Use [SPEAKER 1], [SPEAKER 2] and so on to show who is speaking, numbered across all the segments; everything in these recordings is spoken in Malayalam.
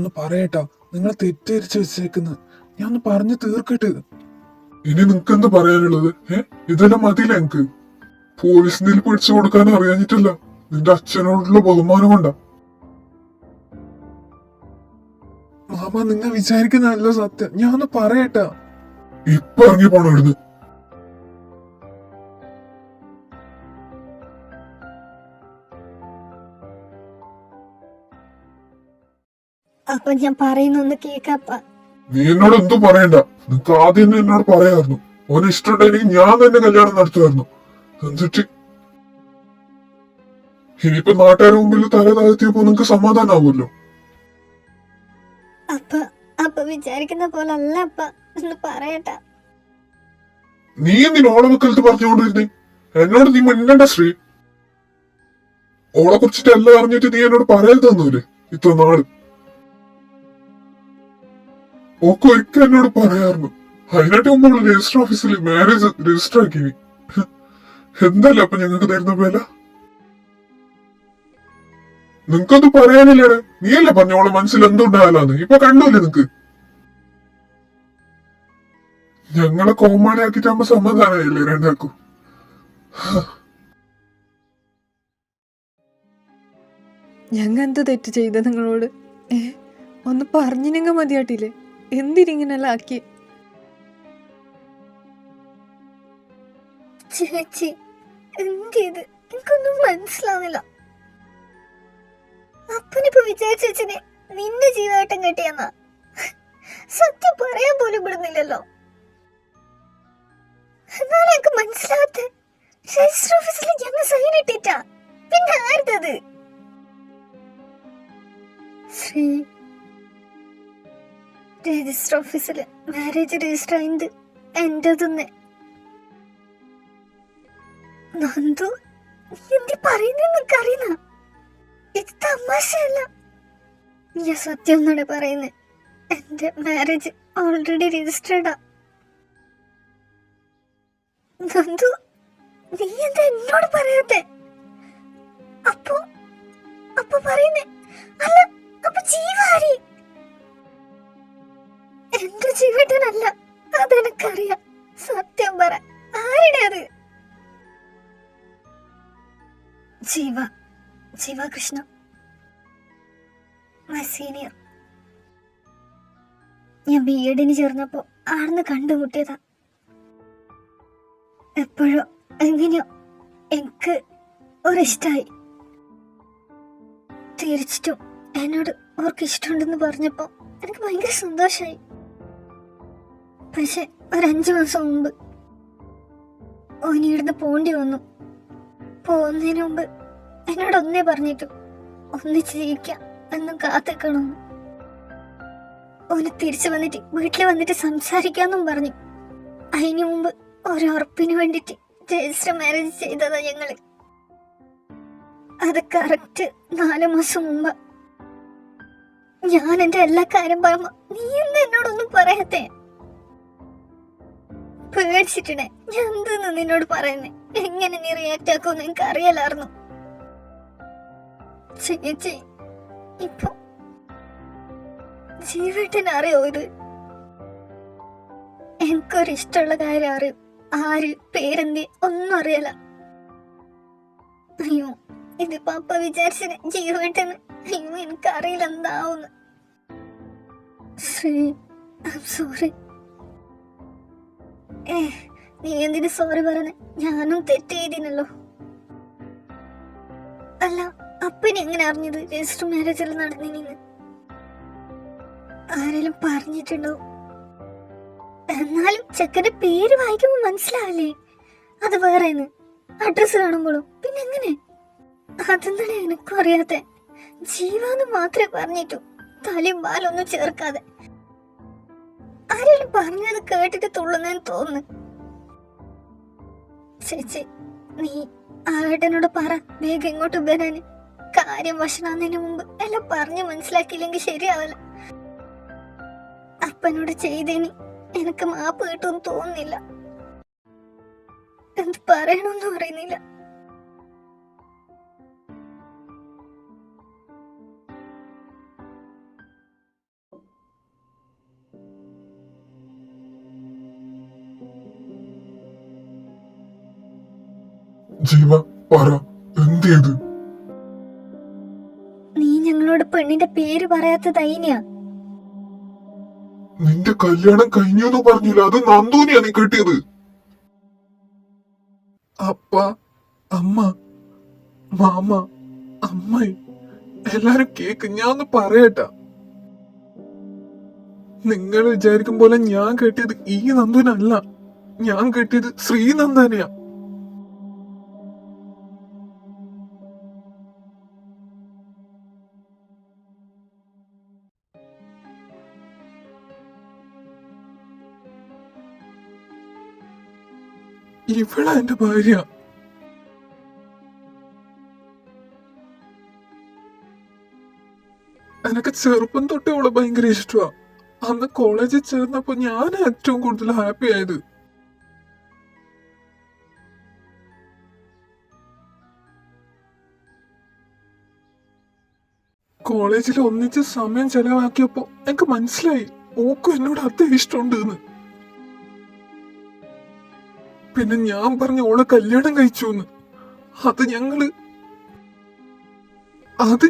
[SPEAKER 1] ഒന്ന് പറയട്ടാ, നിങ്ങൾ തെറ്റിദ്ധരിച്ച് വെച്ചേക്കുന്നു. ഞാൻ ഒന്ന് പറഞ്ഞു തീർക്കട്ട്.
[SPEAKER 2] ഇനി നിനക്ക് എന്ത് പറയാനുള്ളത്? ഇതെല്ലാം മതിയില്ല എനിക്ക്. പോലീസിന് പിടിച്ചു കൊടുക്കാൻ അറിയാഞ്ഞിട്ടല്ല, നിന്റെ അച്ഛനോടുള്ള ബഹുമാനം കൊണ്ടാ.
[SPEAKER 1] മാമ, നിങ്ങൾ വിചാരിക്കുന്നതല്ല സത്യം. ഞാൻ ഒന്ന് പറയട്ടാ.
[SPEAKER 2] ഇപ്പൊ ഇറങ്ങി പോണോ ഇവിടുന്ന്?
[SPEAKER 3] അപ്പൊ ഞാൻ പറയുന്നൊന്ന് കേക്കപ്പ.
[SPEAKER 2] നീ എന്നോട് എന്തും പറയണ്ട. നിനക്ക് ആദ്യം തന്നെ എന്നോട് പറയായിരുന്നു. ഓന് ഇഷ്ടമുണ്ടെങ്കിൽ ഞാൻ തന്നെ കല്യാണം നടത്തുമായിരുന്നു. എന്നിട്ട് ഇനിയിപ്പോ നാട്ടുകാരുടെ മുമ്പിൽ തല താഴ്ത്തിയപ്പോ നിനക്ക് സമാധാനാവുമല്ലോ.
[SPEAKER 3] അപ്പൊ വിചാരിക്കുന്ന പോലെ അല്ല അപ്പ, ഒന്ന് പറയട്ടാ.
[SPEAKER 2] നീ എന്തിനു ഓളെ മക്കളത്ത് പറഞ്ഞുകൊണ്ടിരുന്നേ? എന്നോട് നീ മിണ്ടണ്ട ശ്രീ. ഓളെ കുറിച്ചിട്ട് എല്ലാം അറിഞ്ഞിട്ട് നീ എന്നോട് പറയരുതെന്നൂല്ലേ ഇത്ര നാള്? ഓക്ക് ഒരിക്കൽ എന്നോട് പറയാറുന്നു. അതിനായിട്ട് മുമ്പ് രജിസ്റ്റർ ഓഫീസിൽ മാരേജ് രജിസ്റ്റർ ആക്കി. എന്തല്ല അപ്പൊ ഞങ്ങൾക്ക് തരുന്ന വില? നിങ്ങക്കത് പറയാനില്ലേടെ? നീയല്ലേ പറഞ്ഞ ഓളെ മനസ്സിൽ എന്തുണ്ടായാലാന്ന്? ഇപ്പൊ കണ്ടൂല്ലേ നിങ്ങക്ക്? ഞങ്ങളെ കോമാളി ആക്കിട്ടാകുമ്പോ സമാധാനമായില്ലേ രണ്ടാക്കും?
[SPEAKER 4] ഞങ്ങ എന്ത് തെറ്റ് ചെയ്ത നിങ്ങളോട്? ഒന്ന് പറഞ്ഞിനെങ്ക മതിയാട്ടില്ലേ? എന്തിനിങ്ങനെല്ലാം ആക്കി?
[SPEAKER 3] ചേച്ചി, എന്ത് എനിക്കൊന്നും മനസ്സിലാവുന്നില്ല. അപ്പനിപ്പോ വിചാരിച്ചനെ നിന്റെ ജീവാട്ടം കെട്ടിയെന്നാ? സത്യം പറയാൻ പോലും വിടുന്നില്ലല്ലോ. എന്നാലും എനിക്ക് മനസ്സിലാത്ത രജിസ്റ്റർ ഓഫീസിൽ ഞങ്ങൾ സൈൻ ഇട്ടിട്ടാ. പിന്നെ ആരുതത്? ശ്രീ, രജിസ്റ്റർ ഓഫീസില് മാരേജ് രജിസ്റ്റർ ആയത് എന്റെതൊന്നെ. നന്ദു, നീ എന്തി പറയുന്നെന്നൊക്കെ അറിയുന്ന? ഇത് തമാശയല്ല. ഞാൻ സത്യം എന്നാണ് പറയുന്നത്. എന്റെ മാരേജ് ഓൾറെഡി രജിസ്റ്റേർഡാ. നന്ദു, നീ എന്താ എന്നോട് പറയാത്തെ? അപ്പൊ പറയുന്നേ അല്ല, അപ്പൊ ജീവാരി എന്റെ ജീവട്ടനല്ല. അതെനക്കറിയാം. സത്യം പറ, ആരുടെ അത്? ജീവ കൃഷ്ണ, മൈ സീനിയർ. ഞാൻ ബിഎഡിന് ചേർന്നപ്പോ ആടുന്ന് കണ്ടുമുട്ടിയതാ. എപ്പോഴോ എങ്ങനെയോ എനിക്ക് ഒരിഷ്ടായി. തീർച്ചയായിട്ടും എന്നോട് അവർക്ക് ഇഷ്ടമുണ്ടെന്ന് പറഞ്ഞപ്പോ എനിക്ക് ഭയങ്കര സന്തോഷായി. പക്ഷെ ഒരു 5 മാസം മുമ്പ് ഓനിയിടുന്ന് പോണ്ടി വന്നു. പോകുന്നതിന് മുമ്പ് എന്നോട് ഒന്നേ പറഞ്ഞിട്ടു, ഒന്നിച്ച് ജീവിക്കാം എന്നും കാത്തിക്കണമെന്ന്. ഓന് തിരിച്ചു വന്നിട്ട് വീട്ടിൽ വന്നിട്ട് സംസാരിക്കാന്നും പറഞ്ഞു. അതിനു മുമ്പ് ഒരുറപ്പിന് വേണ്ടിട്ട് രജിസ്റ്റർ മാരേജ് ചെയ്തതാ ഞങ്ങള്. അത് കറക്റ്റ് 4 മാസം മുമ്പ്. ഞാൻ എന്റെ എല്ലാ കാര്യം പറയുമ്പോ നീ എന്താ എന്നോടൊന്നും പറയാത്തെ? പേടിച്ചിട്ടേ ഞാൻ എന്തെന്ന് നിന്നോട് പറയുന്നേ. എങ്ങനെ നീ റിയാക്ട് ആക്കുമെന്ന് എനിക്ക് അറിയലായിരുന്നു. ചേച്ചി, ഇപ്പൊ ജീവേട്ടന് അറിയോ ഇത്? എനിക്കൊരിഷ്ടമുള്ള കാര്യം അറിയും. ആര്, പേരെന്തി ഒന്നും അറിയല. അയ്യോ, ഇതിപ്പോ അപ്പ വിചാരിച്ചത് ജീവേട്ടന്. അയ്യോ, എനിക്കറിയില്ല എന്താവുന്ന്. Sree, I am sorry. നീ എന്തിനു സോറി പറഞ്ഞേ? ഞാനും തെറ്റ് ചെയ്തിനല്ലോ. അല്ല, അപ്പനെ എങ്ങനെ അറിഞ്ഞത് രജിസ്റ്റർ മാരേജിൽ നടന്നിന്? ആരെങ്കിലും പറഞ്ഞിട്ടുണ്ടോ? എന്നാലും ചെക്കന്റെ പേര് വായിക്കുമ്പോ മനസ്സിലാവില്ലേ അത് വേറെന്ന്? അഡ്രസ് കാണുമ്പോഴും പിന്നെ എങ്ങനെ? അതെന്താണ് എനിക്കും അറിയാത്തെ. ജീവാന്ന് മാത്രമേ പറഞ്ഞിട്ടു, തലയും പാലൊന്നും ചേർക്കാതെ. ആരെങ്കിലും പറഞ്ഞത് കേട്ടിട്ട് തുള്ളുന്നെന്ന് തോന്നുന്നു. ചേച്ചി, നീ ആട്ടനോട് പറ വേഗം ഇങ്ങോട്ട് വരാന്. കാര്യം വഷണാന്നതിന് മുമ്പ് എല്ലാം പറഞ്ഞു മനസ്സിലാക്കിയില്ലെങ്കിൽ ശരിയാവില്ല. അപ്പനോട് ചെയ്തേനി എനിക്ക് മാപ്പ് കിട്ടുമെന്ന് തോന്നുന്നില്ല. എന്ത് പറയണമെന്നും അറിയുന്നില്ല.
[SPEAKER 2] ജീവ പറ, എന്ത് ചെയ്ത്?
[SPEAKER 3] നീ ഞങ്ങളോട് പെണ്ണിന്റെ പേര് പറയാത്ത ദൈന്യ.
[SPEAKER 2] നിന്റെ കല്യാണം കഴിഞ്ഞു എന്ന് പറഞ്ഞില്ല, അത് നന്ദൂനെയാ നീ കെട്ടിയത്.
[SPEAKER 1] അപ്പ, അമ്മ, മാമ, അമ്മായി എല്ലാരും കേക്ക്. ഞാൻ ഒന്ന് പറയട്ടാ. നിങ്ങൾ വിചാരിക്കും പോലെ ഞാൻ കെട്ടിയത് ഈ നന്ദുനല്ല. ഞാൻ കെട്ടിയത് ശ്രീനന്ദനെയാ. ഇവളാ എന്റെ ഭാര്യ. എനക്ക് ചെറുപ്പം തൊട്ടേ അവളെ ഭയങ്കര ഇഷ്ടമാ. അന്ന് കോളേജിൽ ചേർന്നപ്പോ ഞാൻ ഏറ്റവും കൂടുതൽ ഹാപ്പി ആയത്. കോളേജിൽ ഒന്നിച്ച് സമയം ചെലവാക്കിയപ്പോ എനിക്ക് മനസ്സിലായി ഓക്കും എന്നോട് അതേ ഇഷ്ടമുണ്ടെന്ന്. പിന്നെ ഞാൻ പറഞ്ഞ ഓളെ കല്യാണം കഴിച്ചു എന്ന്. അത്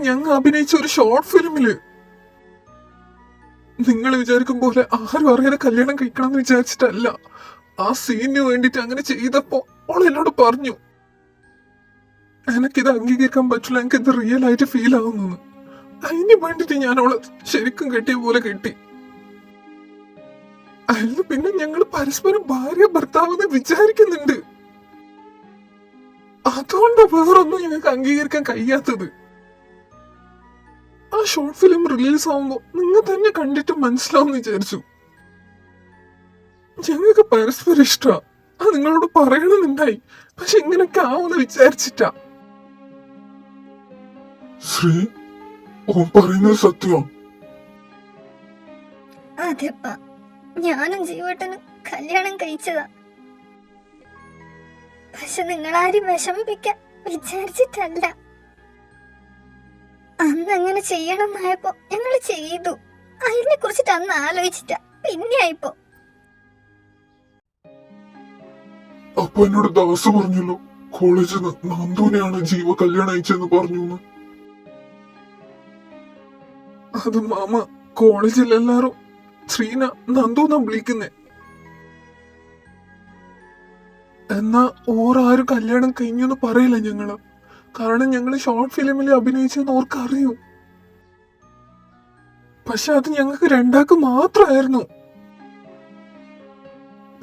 [SPEAKER 1] ഞങ്ങൾ അഭിനയിച്ച ഒരു ഷോർട്ട് ഫിലിമില്. നിങ്ങൾ വിചാരിക്കും പോലെ ആരും അറിയാതെ കല്യാണം കഴിക്കണം എന്ന് വിചാരിച്ചിട്ടല്ല. ആ സീനിന് വേണ്ടിട്ട് അങ്ങനെ ചെയ്തപ്പോ ഓൾ എന്നോട് പറഞ്ഞു എനക്കിത് അംഗീകരിക്കാൻ പറ്റില്ല, എനിക്കിത് റിയൽ ആയിട്ട് ഫീൽ ആവുന്നു. അതിന് വേണ്ടിട്ട് ഞാൻ അവളെ ശരിക്കും കെട്ടിയ പോലെ കെട്ടി. അതിന് പിന്നെ ഞങ്ങൾ പരസ്പരം ഭാര്യ ഭർത്താവെന്ന് വിചാരിക്കുന്നുണ്ട്. അതുകൊണ്ടാ വേറൊന്നും ഞങ്ങൾക്ക് അംഗീകരിക്കാൻ കഴിയാത്തത്. ആ ഷോർട്ട് ഫിലിം റിലീസ് ആവുമ്പോ നിങ്ങൾ തന്നെ കണ്ടിട്ട് മനസ്സിലാവും വിചാരിച്ചു. ഞങ്ങൾക്ക് പരസ്പരം ഇഷ്ടമാ. അത് നിങ്ങളോട് പറയണമെന്നുണ്ടായി, പക്ഷെ ഇങ്ങനൊക്കെ ആവുമെന്ന് വിചാരിച്ചിട്ടാ.
[SPEAKER 2] ശ്രീ, ഓൻ പറയുന്നത് സത്യമാ?
[SPEAKER 3] അതെപ്പ ഞാനും ജീവട്ടനും കല്യാണം കഴിച്ചതാ. പക്ഷെ നിങ്ങളാരും വിഷമിപ്പിക്കാൻ വിചാരിച്ചിട്ടല്ല. അന്ന് അങ്ങനെ ചെയ്യണമെന്നായപ്പോ ഞങ്ങൾ ചെയ്തു. അതിനെ കുറിച്ചിട്ട് അന്ന് ആലോചിച്ചിട്ടാ. പിന്നെ ആയിപ്പോ
[SPEAKER 2] അപ്പൊ എന്നോട് ദാസ് പറഞ്ഞല്ലോ കോളേജിൽ നിന്ന് നന്ദുവിനെയാണ് ജീവ കല്യാണം അയച്ചെന്ന് പറഞ്ഞു.
[SPEAKER 1] അത് മാമ, കോളേജിൽ എല്ലാരും ശ്രീന നന്ദൂന്നാ വിളിക്കുന്നേ. എന്നാ ഓരാരും കല്യാണം കഴിഞ്ഞു പറയില്ല ഞങ്ങള്. കാരണം ഞങ്ങള് ഷോർട്ട് ഫിലിമിൽ അഭിനയിച്ചെന്ന് ഓർക്കറിയൂ. പക്ഷെ അത് ഞങ്ങൾക്ക് രണ്ടാൾക്ക് മാത്രമായിരുന്നു.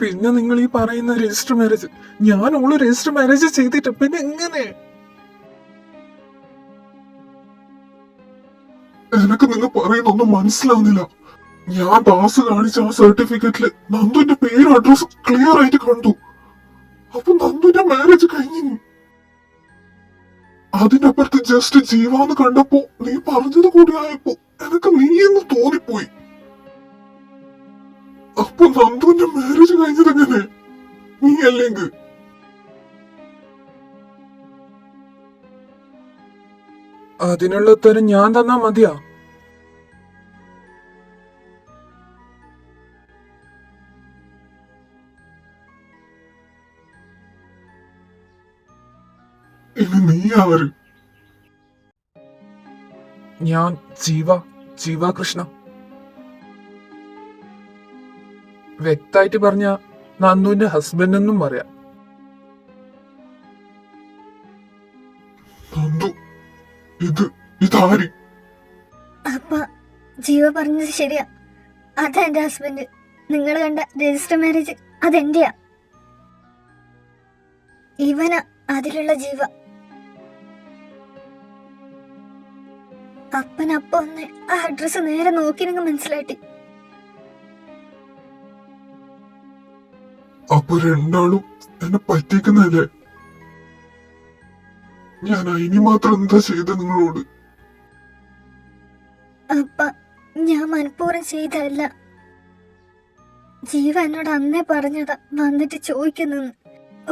[SPEAKER 1] പിന്നെ നിങ്ങൾ ഈ പറയുന്ന രജിസ്റ്റർ മാരേജ്, ഞാൻ ഓള് രജിസ്റ്റർ മാരേജ് ചെയ്തിട്ട് പിന്നെ എങ്ങനെ?
[SPEAKER 2] എനക്ക് നിങ്ങൾ പറയുന്നൊന്നും മനസ്സിലാവുന്നില്ല. ഞാൻ ദാസ് കാണിച്ച ആ സർട്ടിഫിക്കറ്റില് നന്ദുന്റെ പേരും അഡ്രസ് ക്ലിയർ ആയിട്ട് കണ്ടു. അപ്പൊ നന്ദുന്റെ മാരേജ് കഴിഞ്ഞു. അതിനപ്പുറത്ത് ജസ്റ്റ് ജീവാന്ന് കണ്ടപ്പോ നീ പറഞ്ഞത് കൂടി ആയപ്പോ എനക്ക് നീയെന്ന് തോന്നിപ്പോയി. അപ്പൊ നന്ദുന്റെ മാരേജ് കഴിഞ്ഞത് എങ്ങനെ? നീ അല്ലെങ്കിൽ
[SPEAKER 1] അതിനുള്ള ഉത്തരം ഞാൻ തന്നാ മതിയാ?
[SPEAKER 2] ഇനി നീ ആര്?
[SPEAKER 1] ഞാൻ ജീവ കൃഷ്ണ. വ്യക്തമായിട്ട് പറഞ്ഞ നന്ദുവിന്റെ ഹസ്ബൻഡ് എന്നും പറയാം.
[SPEAKER 2] നന്ദു, ഇതാര്?
[SPEAKER 3] അപ്പ ജീവ പറഞ്ഞത് ശരിയാ. അതാ എന്റെ ഹസ്ബൻഡ്. നിങ്ങൾ കണ്ട രജിസ്റ്റർ മാരേജ് അതെന്റെയാ. ഇവനാ അതിലുള്ള ജീവ. അപ്പനപ്പ ഒന്ന് ആ അഡ്രസ് നേരെ നോക്കി നിങ്ങൾ മനസ്സിലാട്ടി.
[SPEAKER 2] അപ്പൊ രണ്ടാളും എന്നെ പറ്റിക്കുന്നല്ലേ? ഞാൻ അതിന് മാത്രം എന്താ ചെയ്ത നിങ്ങളോട്?
[SPEAKER 3] അപ്പ ഞാൻ മനഃപൂർവ്വം ചെയ്തല്ല. ജീവ എന്നോട് അന്നേ പറഞ്ഞതാ വന്നിട്ട് ചോദിക്കുന്നു.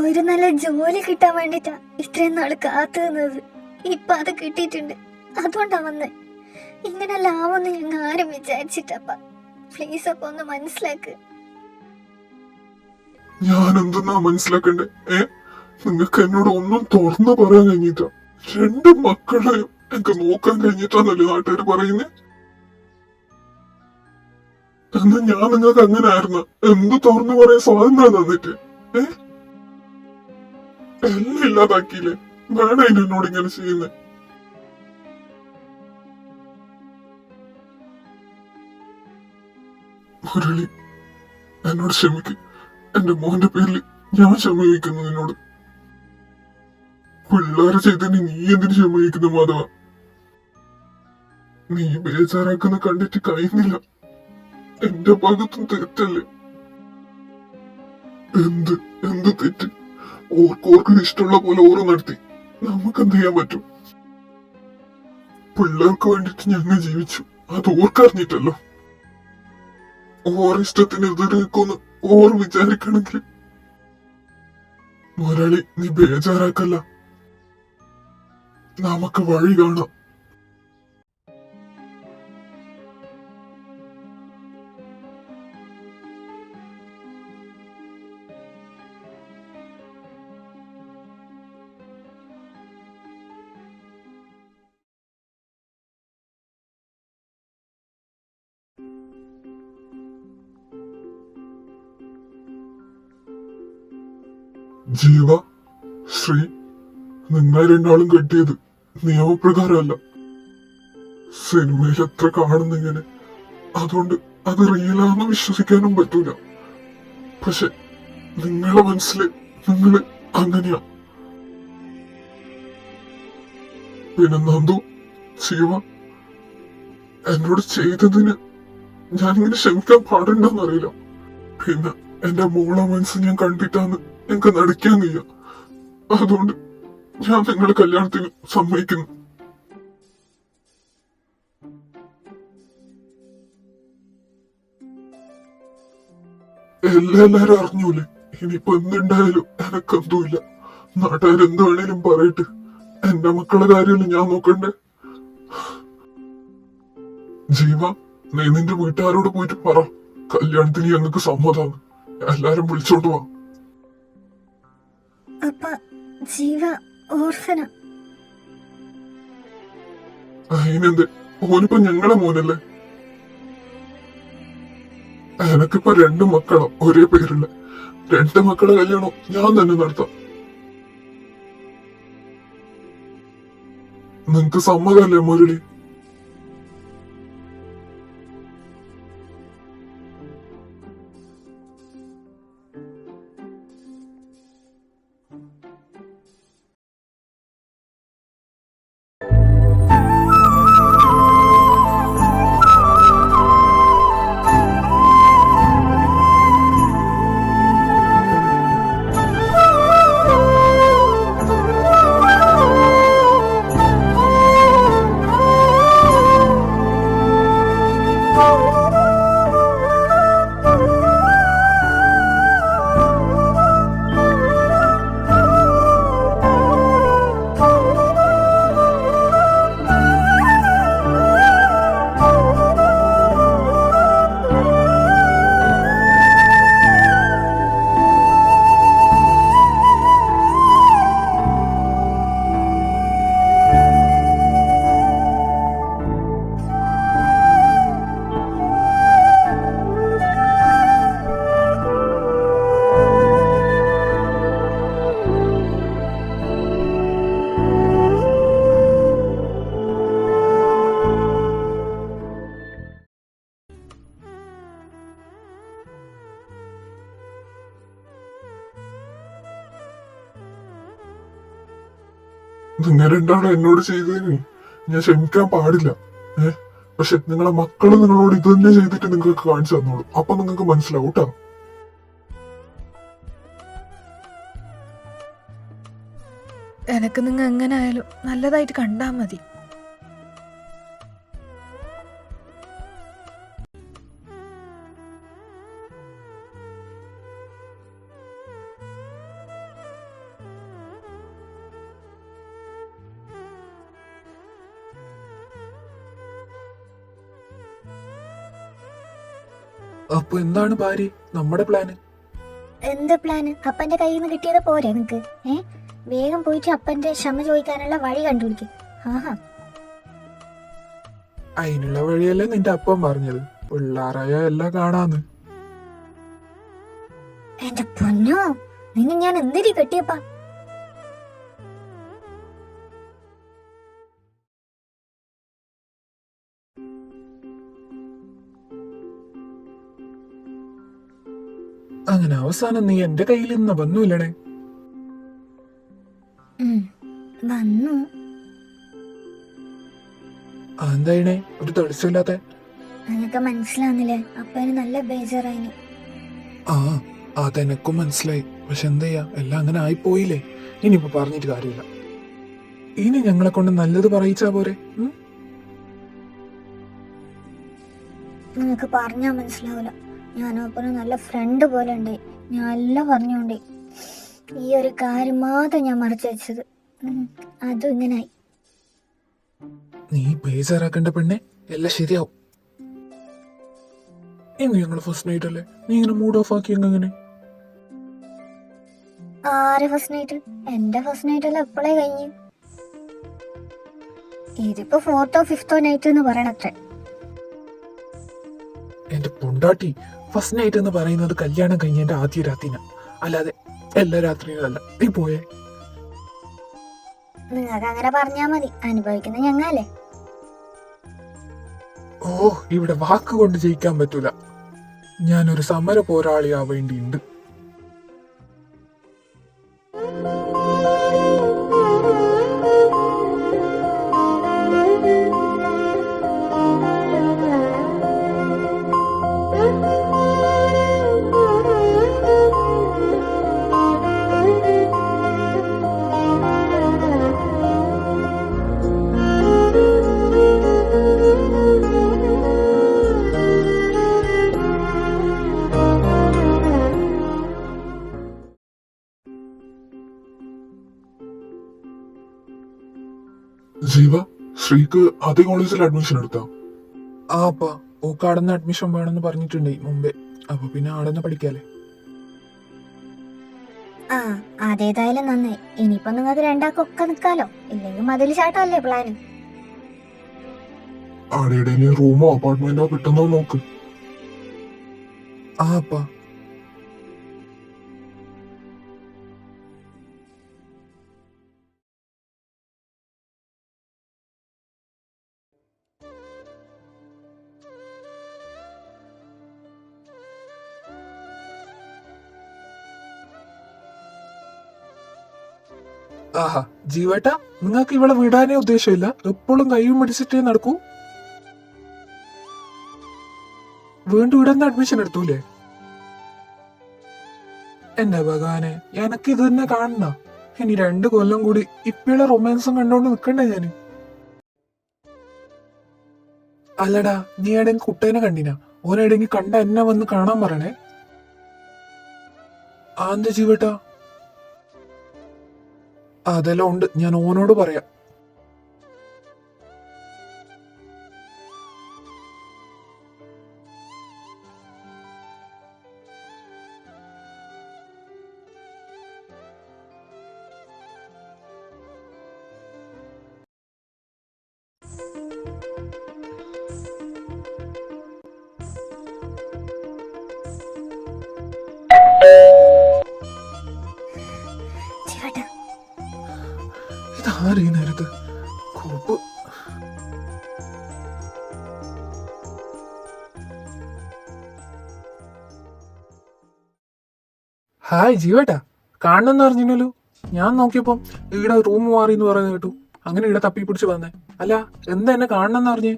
[SPEAKER 3] ഒരു നല്ല ജോലി കിട്ടാൻ വേണ്ടിട്ടാ ഇത്രയും നാള് കാത്തു നിന്നത്. ഇപ്പൊ അത് കിട്ടിയിട്ടുണ്ട്. അതുകൊണ്ടാ വന്നേ. ഇങ്ങനെ ലാവൊന്നും ഞങ്ങൾ ആരും വിചാരിച്ചിട്ടപ്പ. പ്ലീസ് അപ്പൊ ഒന്ന് മനസ്സിലാക്ക്.
[SPEAKER 2] ഞാൻ എന്തെന്നാ മനസ്സിലാക്കണ്ടേ? നിങ്ങൾക്ക് എന്നോട് ഒന്നും തുറന്നു പറയാൻ കഴിഞ്ഞിട്ട. രണ്ട് മക്കളെയും എനിക്ക് നോക്കാൻ കഴിഞ്ഞിട്ടാന്നല്ലേ നാട്ടുകാർ പറയുന്നത്. എന്നാ ഞാൻ നിങ്ങൾക്ക് അങ്ങനെ ആയിരുന്നു എന്ത് തുറന്നു പറയാൻ സ്വാതന്ത്ര്യം തന്നിട്ട് എല്ലാം ഇല്ലാതാക്കിയില്ലേ? വേണം എന്നോട് ഇങ്ങനെ ചെയ്യുന്നത്. മുരളി, എന്നോട് ക്ഷമിക്ക്. എന്റെ മോന്റെ പേരിൽ ഞാൻ ക്ഷമ ചോദിക്കുന്നു നിന്നോട്. പിള്ളേരെ ചെയ്തതിന് നീ എന്തിനു ക്ഷമ ചോദിക്കുന്നു മാധവ? നീ ബേജാറാക്കുന്ന കണ്ടിട്ട് കഴിയുന്നില്ല. എന്റെ ഭാഗത്തും തെറ്റല്ലേ? എന്ത് എന്ത് തെറ്റ്? ഓർക്കോർക്ക് ഇഷ്ടമുള്ള പോലെ ഓരോ നടത്തി നമുക്ക് എന്ത് ചെയ്യാൻ പറ്റും? പിള്ളേർക്ക് വേണ്ടിട്ട് ഞങ്ങൾ ജീവിച്ചു, അത് ഓർക്കറിഞ്ഞിട്ടല്ലോ. ഓരിഷ്ടത്തിന് എതിര് നിൽക്കുമെന്ന് ഓർ വിചാരിക്കണമെങ്കിൽ മുരളി നീ ബേജാറാക്കല്ല, നമുക്ക് വഴി കാണാം. ജീവ, ശ്രീ, നിങ്ങൾ രണ്ടാളും കെട്ടിയത് നിയമപ്രകാരമല്ല. സിനിമയിൽ എത്ര കാണുന്നിങ്ങനെ, അതുകൊണ്ട് അത് റിയലാണെന്ന് വിശ്വസിക്കാനും പറ്റൂല. പക്ഷെ നിങ്ങളെ മനസ്സില് നിങ്ങള് അങ്ങനെയാ. പിന്നെ നന്ദു, ജീവ എന്നോട് ചെയ്തതിന് ഞാനിങ്ങനെ ക്ഷമിക്കാൻ പാടുണ്ടെന്നറിയില്ല. പിന്നെ എന്റെ മോളെ മനസ്സ് ഞാൻ കണ്ടിട്ടാന്ന് എനിക്ക് നടിക്കാൻ കഴിയ. അതുകൊണ്ട് ഞാൻ നിങ്ങളുടെ കല്യാണത്തിന് സമ്മതിക്കുന്നു. എല്ലാരും അറിഞ്ഞൂലേ? ഇനിയിപ്പോ എന്തുണ്ടായാലും എനക്കെന്തുമില്ല. നാട്ടുകാരെന്ത് വേണേലും പറയട്ടെ, എന്റെ മക്കളുടെ കാര്യമല്ലേ ഞാൻ നോക്കണ്ടേ? ജീവ, നീ നിന്റെ വീട്ടുകാരോട് പോയിട്ട് പറ കല്യാണത്തിന് ഞങ്ങൾക്ക് സമ്മതമാണ്. എല്ലാരും വിളിച്ചോണ്ട് പോവാ.
[SPEAKER 3] അപ്പ ജീവ ഓർഫന.
[SPEAKER 2] അതിനെന്ത്? ഓനിപ്പോ ഞങ്ങളെ മോനല്ലേ? എനക്കിപ്പോ 2 മക്കളോ ഒരേ പേരുള്ള 2 മക്കളെ കല്യാണം ഞാൻ തന്നെ നടത്താം. നിങ്ങക്ക് സമ്മതമല്ലേ മുരളി? നിങ്ങൾ രണ്ടാളും എന്നോട് ചെയ്തതിന് ഞാൻ ക്ഷമിക്കാൻ പാടില്ല. പക്ഷെ നിങ്ങളെ മക്കള് നിങ്ങളോട് ഇത് തന്നെ ചെയ്തിട്ട് നിങ്ങൾക്ക് കാണിച്ചു തന്നോളൂ. അപ്പൊ നിങ്ങൾക്ക് മനസ്സിലാവും കേട്ടോ.
[SPEAKER 4] എനക്ക് നിങ്ങൾ എങ്ങനെ ആയാലും നല്ലതായിട്ട് കണ്ടാ മതി.
[SPEAKER 1] അപ്പൊ എന്താണ് ഭാര്യ നമ്മുടെ പ്ലാന്?
[SPEAKER 3] എന്ത് പ്ലാന്? അപ്പന്റെ കയ്യിൽ നിന്ന് കിട്ടിയത് പോരെ നിനക്ക്? വേഗം പോയിട്ട് അപ്പന്റെ ക്ഷമ ചോദിക്കാനുള്ള വഴി കണ്ടുപിടിക്കും. ആഹാ,
[SPEAKER 1] അതിനുള്ള വഴിയല്ലേ നിന്റെ അപ്പം പറഞ്ഞത്, പിള്ളാരായ എല്ലാം കാണാന്ന്.
[SPEAKER 3] എന്റെ പൊന്നോ, നിന്നെ ഞാൻ എന്തിനു കെട്ടിയപ്പാ?
[SPEAKER 1] അങ്ങനെ അവസാനം നീ എന്റെ കയ്യിൽ നിന്ന് വന്നൂല്ലണേ.
[SPEAKER 3] വന്നു.
[SPEAKER 1] എന്തായിണേ ഒരു തെളിച്ചില്ലാത്ത?
[SPEAKER 3] നിനക്ക് മനസ്സിലാവുന്നില്ലേ? അപ്പന് നല്ല ബേജാറായിന്.
[SPEAKER 1] ആ അതെനക്കും മനസ്സിലായി. പക്ഷെ എന്താ ചെയ്യാ, എല്ലാം അങ്ങനെ ആയിപ്പോയില്ലേ. ഇനിയിപ്പോ പറഞ്ഞിട്ട് കാര്യമില്ല. ഇനി ഞങ്ങളെ കൊണ്ട് നല്ലത് പറയിച്ചാ പോരെ.
[SPEAKER 3] നിനക്ക് പറഞ്ഞാ മനസ്സിലാവില്ല. ഞാൻ അപ്പന് നല്ല ഫ്രണ്ട് പോലെ ഉണ്ട്. ഞാൻ എല്ലാം പറഞ്ഞോണ്ടേ ഈ ഒരു കാര്യം മാത്രം ഞാൻ മറച്ചു വെച്ചത്. അതും ഇങ്ങനായി.
[SPEAKER 1] നീ ബേജാറാക്കണ്ട പെണ്ണെ, എല്ലാം ശരിയാവും. ഇന്ന് ഞങ്ങള് ഫസ്റ്റ് നൈറ്റ് അല്ലേ, നീ ഇങ്ങനെ മൂഡ് ഓഫ് ആക്കി എങ്ങനെ?
[SPEAKER 3] ആരെ ഫസ്റ്റ് നൈറ്റ്? എന്റെ ഫസ്റ്റ് നൈറ്റ് എല്ലാം എപ്പോഴേ കഴിഞ്ഞു. ഇതിപ്പോ 4th or 5th നൈറ്റ് എന്ന് പറയണത്രേ.
[SPEAKER 1] എന്റെ പൊണ്ടാട്ടി, ഫസ്റ്റ് നൈറ്റ് എന്ന് പറയുന്നത് കല്യാണം കഴിഞ്ഞ ആദ്യ രാത്രിന, അല്ലാതെ എല്ലാ രാത്രിയും അല്ല. നീ പോയേ.
[SPEAKER 3] നിങ്ങൾക്ക് അങ്ങനെ പറഞ്ഞാ മതി, അനുഭവിക്കുന്ന ഞങ്ങളല്ലേ.
[SPEAKER 1] ഓ, ഇവിടെ വാക്ക് കൊണ്ട് ജയിക്കാൻ പറ്റൂല. ഞാനൊരു സമര പോരാളിയാ വേണ്ടിയുണ്ട്.
[SPEAKER 2] ജീവ, ശ്രീക്ക് അതേ കോളേജിൽ അഡ്മിഷൻ എടുത്താ?
[SPEAKER 1] ആ അപ്പാ, ഓക്ക് ആടെന്ന് അഡ്മിഷൻ വേണമെന്ന് പറഞ്ഞിട്ടുണ്ടേ മുമ്പേ. അപ്പൊ പിന്നെ ആടെന്ന് പഠിക്കാലേ.
[SPEAKER 3] ആ, അതേതായാലും നന്നായി. ഇനിയിപ്പോ നിങ്ങൾക്ക് രണ്ടാക്കൊക്കെ നിക്കാലോ. ഇല്ലെങ്കിൽ മതിൽ ചാട്ടല്ലേ പ്ലാന്.
[SPEAKER 2] ആടെയുടെ റൂമോ അപ്പാർട്ട്മെന്റോ കിട്ടുന്നോ നോക്ക്.
[SPEAKER 1] ആ അപ്പാ. ആഹാ, ജീവേട്ടാ, നിങ്ങൾക്ക് ഇവിടെ വിടാനേ ഉദ്ദേശമില്ല. എപ്പോഴും കൈയും പിടിച്ചിട്ടേ നടക്കൂ. വീണ്ടും ഇവിടെ നിന്ന് അഡ്മിഷൻ എടുത്തൂലേ? എന്റെ ഭഗവാനെ, എനക്ക് ഇത് തന്നെ കാണണ. ഇനി 2 കൊല്ലം കൂടി ഇപ്പഴുള്ള റൊമാൻസും കണ്ടോണ്ട് നിക്കണ്ടേ ഞാന്? അല്ലടാ, നീ എവിടെയെങ്കിലും കുട്ടേനെ കണ്ടിനാ? ഓനെവിടെയെങ്കിലും കണ്ട എന്നെ വന്ന് കാണാൻ പറയണേ. ആന്ത ജീവേട്ടാ? അതെല്ലാം ഉണ്ട്, ഞാൻ ഓനോട് പറയാം.
[SPEAKER 3] ചേട്ടാ,
[SPEAKER 1] ഇതാരീ നേരത്ത് കോപ്പ്? ഹായ് ജീവേട്ടാ, കാണണമെന്ന് അറിഞ്ഞല്ലോ. ഞാൻ നോക്കിയപ്പം ഇവിടെ റൂം മാറി എന്ന് പറയുന്നത് കേട്ടു. അങ്ങനെ ഇവിടെ തപ്പി പിടിച്ച് വന്നേ. അല്ല, എന്താ എന്നെ കാണണമെന്ന് അറിഞ്ഞേ?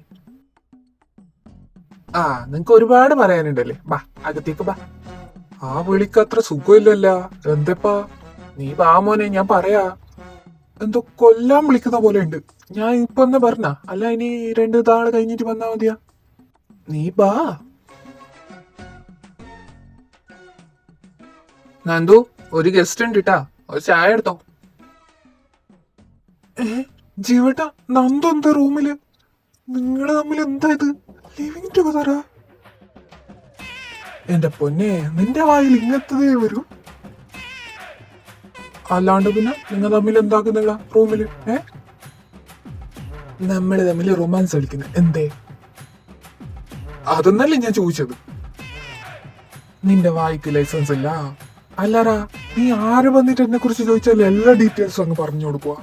[SPEAKER 1] ആ, നിങ്ങക്ക് ഒരുപാട് പറയാനുണ്ടല്ലേ. ബാ, അകത്തേക്ക് ബാ. ആ വിളിക്ക് അത്ര സുഖമില്ലല്ല. എന്തപ്പാ? നീ ബാ മോനെ, ഞാൻ പറയാ. എന്തോ കൊല്ലാൻ വിളിക്കുന്ന പോലെ ഉണ്ട്. ഞാൻ ഇപ്പൊ ഒന്ന് പറഞ്ഞ, അല്ല ഇനി 2 താള് കഴിഞ്ഞിട്ട് വന്നാ മതിയാ. നീ ബാ. നന്ദു, ഒരു ഗസ്റ്റ് ഉണ്ട് ട്ടാ, ഒരു ചായ എടുത്തോ. ജീവട്ടാ, നന്ദു എന്താ റൂമില്? നിങ്ങള് തമ്മിൽ എന്താ ഇത്? ലിവിങ് ടുഗദറാ? എന്റെ പൊന്നെ, നിന്റെ വായിൽ ഇങ്ങനത്തതേ വരൂ. അല്ലാണ്ട് പിന്നെ നിങ്ങൾ തമ്മിൽ എന്താക്കുന്നില്ല റൂമില്? നമ്മള് തമ്മിൽ റൊമാൻസ് കളിക്കുന്ന എന്തേ? അതൊന്നല്ലേ ഞാൻ ചോദിച്ചത്. നിന്റെ വായിക്ക് ലൈസൻസ് ഇല്ല. അല്ലാരാ, നീ ആര് വന്നിട്ട് എന്നെ കുറിച്ച് ചോദിച്ചാലും എല്ലാ ഡീറ്റെയിൽസും അങ്ങ് പറഞ്ഞു കൊടുക്കുക.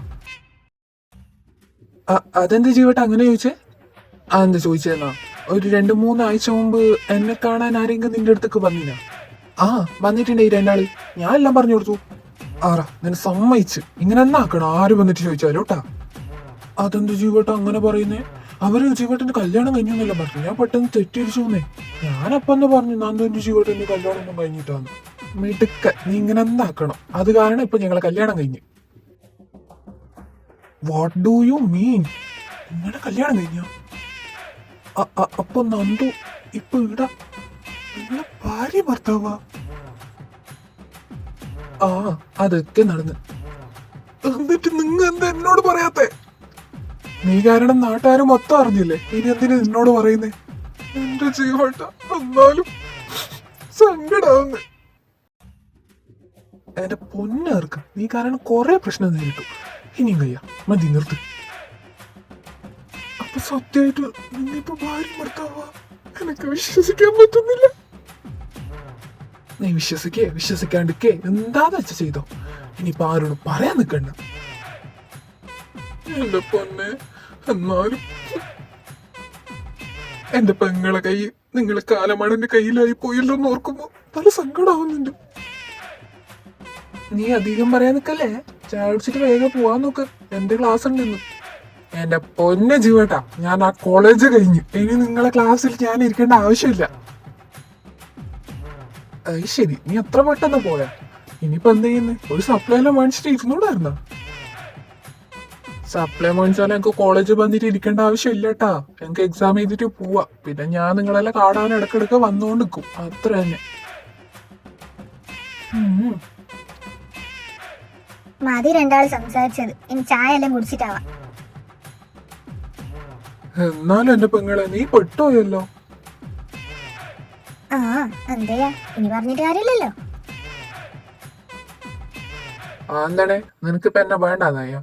[SPEAKER 1] അതെന്താ ജീവട്ട അങ്ങനെ ചോദിച്ചേ? അതെന്താ ചോദിച്ചേന്നാ, ഒരു 2-3 ആഴ്ച മുമ്പ് എന്നെ കാണാൻ ആരെങ്കിലും നിന്റെ അടുത്തേക്ക് വന്നിനാ? വന്നിട്ടുണ്ട് ഈ 2 ആള്. ഞാൻ എല്ലാം പറഞ്ഞു കൊടുത്തു. ആറാ, നിന്നെ സമ്മതിച്ച്. ഇങ്ങനെ എന്നാക്കണം ആര് വന്നിട്ട് ചോദിച്ചാലും കേട്ടാ. അതെന്ത് ജീവട്ട അങ്ങനെ പറയുന്നേ? അവര് ജീവട്ടന്റെ കല്യാണം കഴിഞ്ഞെന്നല്ല പറഞ്ഞു. ഞാൻ പെട്ടെന്ന് തെറ്റിരിച്ചു പോന്നേ. ഞാനപ്പെന്ന് പറഞ്ഞു നന്ദുവിന്റെ ജീവട്ടന്റെ കല്യാണം ഒന്നും കഴിഞ്ഞിട്ടാന്ന്. മിടുക്ക, നീ ഇങ്ങനെ എന്നാക്കണം. അത് കാരണം ഇപ്പൊ ഞങ്ങളെ കല്യാണം കഴിഞ്ഞ്. What do you mean? നിങ്ങളുടെ കല്യാണം കഴിഞ്ഞ? അപ്പൊ നന്ദു ഇപ്പൊ ഇടാ നിങ്ങളെ ഭാര്യ ഭർത്താവാ? അതൊക്കെ നടന്ന്. എന്നിട്ട് നിങ്ങ എന്താ എന്നോട് പറയാത്തെ? നീ കാരണം നാട്ടുകാര് മൊത്തം അറിഞ്ഞില്ലേ, ഇനി എന്തിനു നിന്നോട് പറയുന്നേ? എന്റെ ജീവട്ട, എന്നാലും സങ്കടാവുന്നേ. എന്റെ പൊന്നേർക്ക്, നീ കാരണം കൊറേ പ്രശ്നം നേരിട്ടു. ഇനിയും കയ്യ മതി, നിർത്ത്. അപ്പൊ സത്യമായിട്ട് നിന്നിപ്പോ ഭാര്യ ഭർത്താവാ? എനിക്ക് വിശ്വസിക്കാൻ പറ്റുന്നില്ല. നീ വിശ്വസിക്കാണ്ടിക്കേ എന്താന്ന് വെച്ച ചെയ്തോ. ഇനിയിപ്പൊ ആരോടും പറയാൻ നിക്കണ്ട. എന്റെ പൊന്നെ, എന്നാലും എന്റെ പെങ്ങളെ കൈ നിങ്ങളെ കാലമാണെന്റെ കയ്യിലായി പോയല്ലോ എന്ന് ഓർക്കുമ്പോ നല്ല സങ്കടാവുന്നുണ്ട്. നീ അധികം പറയാൻ നിക്കല്ലേ, ചായ കുടിച്ചിട്ട് വേഗം പോവാൻ നോക്ക്. എന്റെ ക്ലാസ് ഉണ്ടെന്ന്. എന്റെ പൊന്നെ ജീവട്ടാ, ഞാൻ ആ കോളേജ് കഴിഞ്ഞു. ഇനി നിങ്ങളെ ക്ലാസ്സിൽ ഞാൻ ഇരിക്കേണ്ട ആവശ്യമില്ല. ശരി, നീ എത്ര പെട്ടെന്ന് പോയാ? ഇനിയിപ്പോ എന്ത് ചെയ്യുന്നേ? ഒരു സപ്ലൈ മേടിച്ചിട്ട് ഇരുന്നൂടായിരുന്ന? സപ്ലൈ മേടിച്ചാലും എനിക്ക് കോളേജ് വന്നിട്ട് ഇരിക്കേണ്ട ആവശ്യമില്ല കേട്ടാ. എനിക്ക് എക്സാം എഴുതിട്ട് പോവാ. പിന്നെ ഞാൻ നിങ്ങളെല്ലാം കാണാൻ ഇടക്കിടക്ക് വന്നുകൊണ്ട് നിൽക്കും, അത്ര തന്നെ.
[SPEAKER 3] മതി 2 ആള് സംസാരിച്ചത്. ഇനി ചായ എല്ലാം കുടിച്ചിട്ടാവാം.
[SPEAKER 1] എന്നാലും എന്റെ പെങ്ങളെ, നീ പെട്ടുപോയല്ലോ.
[SPEAKER 3] എന്തെയാ, ഇനി പറഞ്ഞിട്ട് കാര്യമില്ലല്ലോ.
[SPEAKER 1] എന്താണ്, നിനക്കിപ്പ എന്നെ വേണ്ടാതായ?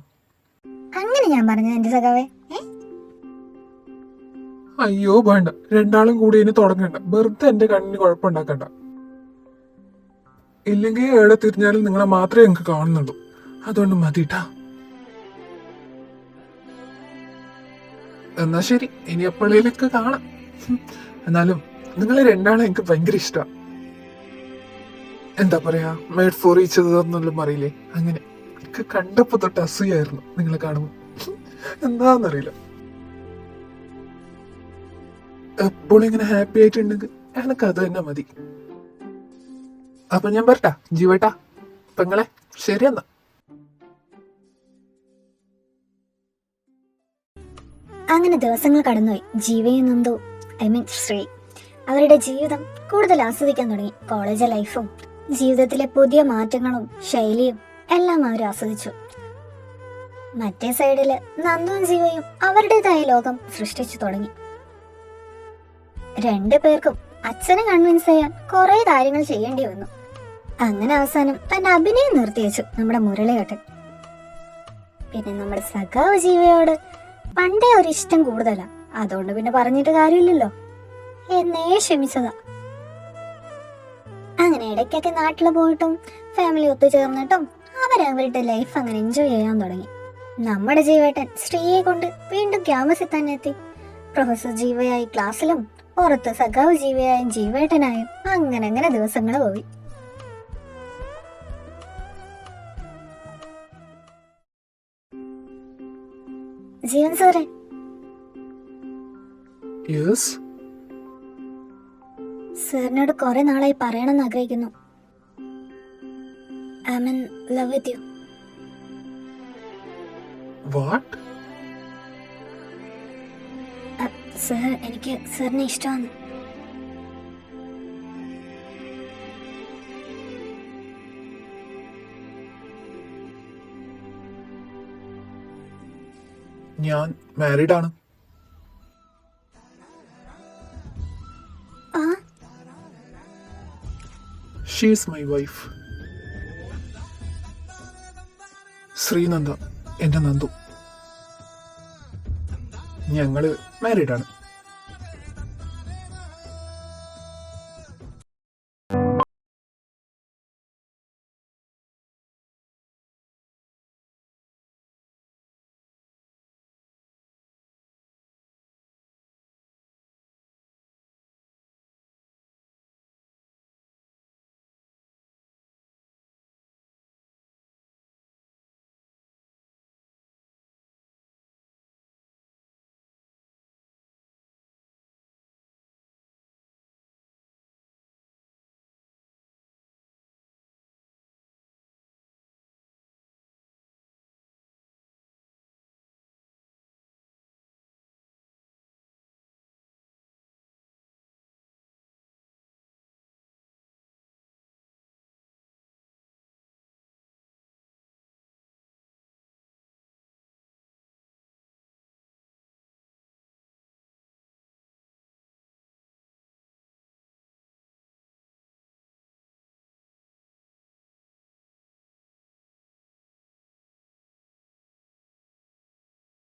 [SPEAKER 3] അങ്ങനെ ഞാൻ പറഞ്ഞത് എന്റെ സഖാവേ?
[SPEAKER 1] അയ്യോ വേണ്ട, 2 ആളും കൂടി ഇനി തുടങ്ങണ്ട. വെറുതെ എന്റെ കണ്ണിന് കുഴപ്പമുണ്ടാക്കണ്ട. ഇല്ലെങ്കിൽ എവിടെ തിരിഞ്ഞാലും നിങ്ങളെ മാത്രമേ എനിക്ക് കാണുന്നുള്ളൂ. അതുകൊണ്ട് മതിട്ടാ. എന്നാ ശരി, ഇനി എപ്പോഴേലൊക്കെ കാണാം. എന്നാലും നിങ്ങളെ 2 ആളെ എനിക്ക് ഭയങ്കര ഇഷ്ടമാണ്. എന്താ പറയാ, മേഡ് ഫോർ ഈച്ച് അതെന്നൊന്നും അറിയില്ലേ, അങ്ങനെ എനിക്ക് കണ്ടപ്പോ തൊട്ട് അസൂയായിരുന്നു നിങ്ങളെ കാണുമ്പോ. എന്താന്നറിയില്ല, എപ്പോഴും ഇങ്ങനെ ഹാപ്പി ആയിട്ടുണ്ടെങ്കിൽ എനിക്ക് അത് തന്നെ മതി. അപ്പൊ ഞാൻ പറട്ടാ ജീവേട്ടാ, പെങ്ങളെ, ശരിയെന്നാ.
[SPEAKER 3] അങ്ങനെ ദിവസങ്ങൾ കടന്നുപോയി. ജീവയും നന്ദു, ശ്രീ, അവരുടെ ജീവിതം കൂടുതൽ ആസ്വദിക്കാൻ തുടങ്ങി. കോളേജ് ലൈഫും ജീവിതത്തിലെ പുതിയ മാറ്റങ്ങളും ശൈലിയും എല്ലാം അവർ ആസ്വദിച്ചു. മറ്റേ സൈഡില് നന്ദുവും ജീവയും അവരുടേതായ ലോകം സൃഷ്ടിച്ചു തുടങ്ങി. 2 പേർക്കും അച്ഛനെ കൺവിൻസ് ചെയ്യാൻ കുറെ കാര്യങ്ങൾ ചെയ്യേണ്ടി വന്നു. അങ്ങനെ അവസാനം തന്റെ അഭിനയം നിർത്തിവെച്ചു നമ്മുടെ മുരളിയേട്ടൻ. പിന്നെ നമ്മുടെ സഖാവ് ജീവയോട് പണ്ടേ ഒരു ഇഷ്ടം കൂടുതലാ. അതുകൊണ്ട് പിന്നെ പറഞ്ഞിട്ട് കാര്യമില്ലല്ലോ, എന്നേ ക്ഷമിച്ചതാ. അങ്ങനെ ഇടയ്ക്കൊക്കെ നാട്ടിൽ പോയിട്ടും ഫാമിലി ഒത്തുചേർന്നിട്ടും അവരവരുടെ ലൈഫ് അങ്ങനെ എൻജോയ് ചെയ്യാൻ തുടങ്ങി. നമ്മുടെ ജീവേട്ടൻ ശ്രീയെ കൊണ്ട് വീണ്ടും ക്യാമ്പസിൽ തന്നെ എത്തി. പ്രൊഫസർ ജീവയായി ക്ലാസ്സിലും പുറത്ത് സഖാവ് ജീവയായും ജീവേട്ടനായും അങ്ങനെ അങ്ങനെ ദിവസങ്ങൾ പോയി. ജീവൻ സാറേ, സാറിനോട് കുറെ നാളായി പറയണമെന്ന് ആഗ്രഹിക്കുന്നു. I am in love with you.
[SPEAKER 1] What?
[SPEAKER 3] Sir, എനിക്ക് സാറിനെ ഇഷ്ടമാണ്.
[SPEAKER 1] ഞാൻ മാരീഡ് ആണ്. She's my wife. ശ്രീനന്ദ എന്റെ നന്ദു. ഞങ്ങള് മാരീഡാണ്.